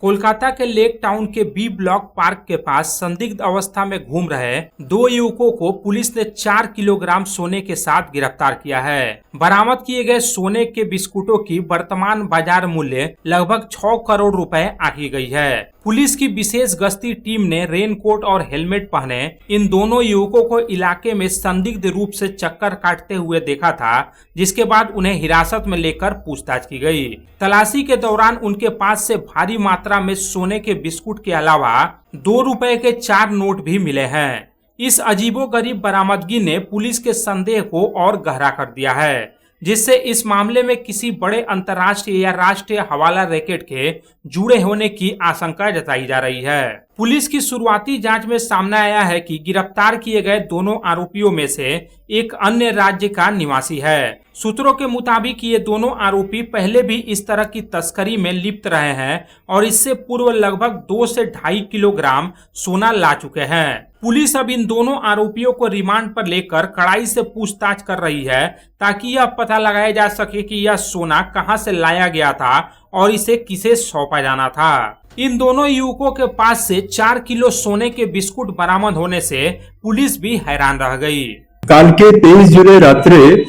कोलकाता के lake town के B block park के पास संदिग्ध अवस्था में घूम रहे दो युवकों को पुलिस ने 4 किलोग्राम सोने के साथ गिरफ्तार किया है। बरामद किए गए सोने के बिस्कुटों की वर्तमान बाजार मूल्य लगभग 6 करोड़ रुपए आंकी गई है। पुलिस की विशेष गश्ती टीम ने रेनकोट और हेलमेट पहने इन दोनों युवकों को इलाके में संदिग्ध रूप से चक्कर काटते हुए देखा था, जिसके बाद उन्हें हिरासत में लेकर पूछताछ की गई। तलाशी के दौरान उनके पास से भारी मात्रा में सोने के बिस्कुट के अलावा 2 रुपए के 4 नोट भी मिले हैं। इस अजीबोगरीब बरामदगी ने पुलिस के संदेह को और गहरा कर दिया है, जिससे इस मामले में किसी बड़े अंतर्राष्ट्रीय या राष्ट्रीय हवाला रैकेट के जुड़े होने की आशंका जताई जा रही है। पुलिस की शुरुआती जांच में सामने आया है कि गिरफ्तार किए गए दोनों आरोपियों में से एक अन्य राज्य का निवासी है। सूत्रों के मुताबिक ये दोनों आरोपी पहले भी इस तरह की तस्करी में लिप्त रहे हैं और इससे पूर्व लगभग 2 से 2.5 किलोग्राम सोना ला चुके हैं। पुलिस अब इन दोनों आरोपियों को रिमांड पर लेकर कड़ाई से पूछताछ कर रही है, ताकि यह पता लगाया जा सके कि यह सोना कहां से लाया गया था और इसे किसे सौंपा जाना था। इन दोनों युवकों के पास से 4 किलो सोने के बिस्कुट बरामद होने से पुलिस भी हैरान रह गई। কাল के 23 জুলাই রাত্রে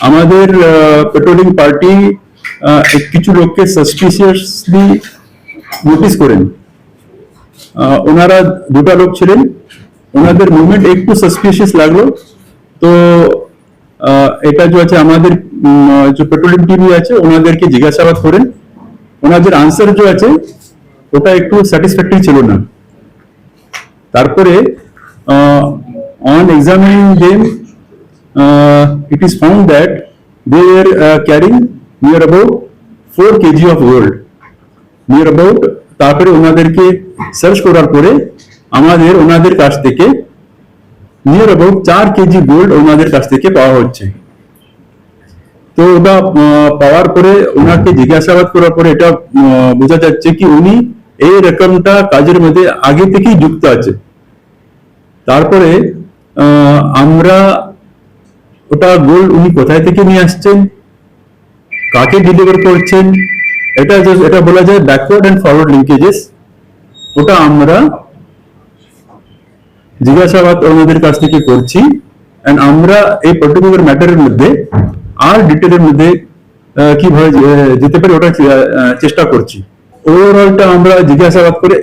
আমাদের পেট্রোলিং পার্টি কিছু লোককে সাসপিশিয়াসলি নোটিস করেন। ওনারা দুটো লোক ছিলেন, ওনাদের মুভমেন্ট একটু সাসপিশিয়াস লাগলো। তো এটা যে আছে আমাদের যে পেট্রোলিং টিম আছে ওনাদেরকে জিজ্ঞাসাবাদ করেন। ওনাদের আনসার যে আছে ওটা একটু স্যাটিসফ্যাক্টরি ছিল না। তারপরে on examining them it is found that they were carrying near about 4 kg of gold near about। তারপরে ওনাদেরকে সার্চ করার পরে আমাদের ওনাদের কাছ থেকে নিয়ার অ্যাবাউট 4 কেজি গোল্ড ওনাদের কাছ থেকে পাওয়া হচ্ছে। তো ওটা পাওয়ার পরে ওনাকে জিজ্ঞাসাবাদ করার পরে এটা বোঝা যাচ্ছে কি উনি এই রকমটা কাজের মধ্যে আগে থেকেই যুক্ত আছে। তারপরে আমরা ওটা গোল্ড উনি কোথায় থেকে নিয়ে আসছেন, কাকে ডেলিভার করছেন, এটা বলা যায় ব্যাকওয়ার্ড এন্ড ফরওয়ার্ড লিঙ্কেজেস। ওটা আমরা জিজ্ঞাসাবাদ ওনাদের কাছ থেকে করছি এন্ড আমরা এই পার্টিকুলার ম্যাটারের মধ্যে আর ডিটেলের মধ্যে কিভাবে যেতে পারি ওটা চেষ্টা করছি। ওভারঅলটা আমরা জিজ্ঞাসাবাদ করে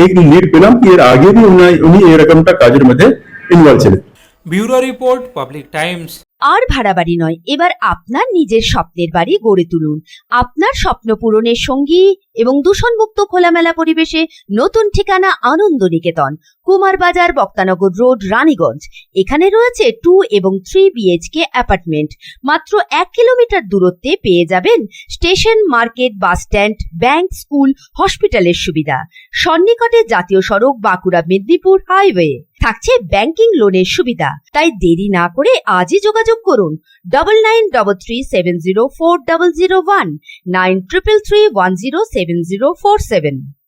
এক লিড পেলাম কি এর আগে भी উনি এরকমটা কাজের মধ্যে ইনভলভ ছিলেন। Bureau report, public times. আর ভাড়া বাড়ি নয়, এবার আপনার নিজের স্বপ্নের বাড়ি গড়ে তুলুন। আপনার স্বপ্ন পূরণের সঙ্গী এবং দূষণমুক্ত খোলামেলা পরিবেশে নতুন ঠিকানা আনন্দ নিকেতন, কুমার বাজার, বক্তানগর রোড, রানীগঞ্জ। এখানে রয়েছে 2 এবং 3 BHK অ্যাপার্টমেন্ট। মাত্র 1 কিলোমিটার দূরত্বে পেয়ে যাবেন station, market, bus stand, bank, school, হসপিটালের সুবিধা। সন্নিকটে জাতীয় সড়ক, বাঁকুড়া মেদিনীপুর হাইওয়ে। থাকছে ব্যাংকিং লোনের সুবিধা। তাই দেরি না করে আজই যোগাযোগ করুন 9933704001 9333107047।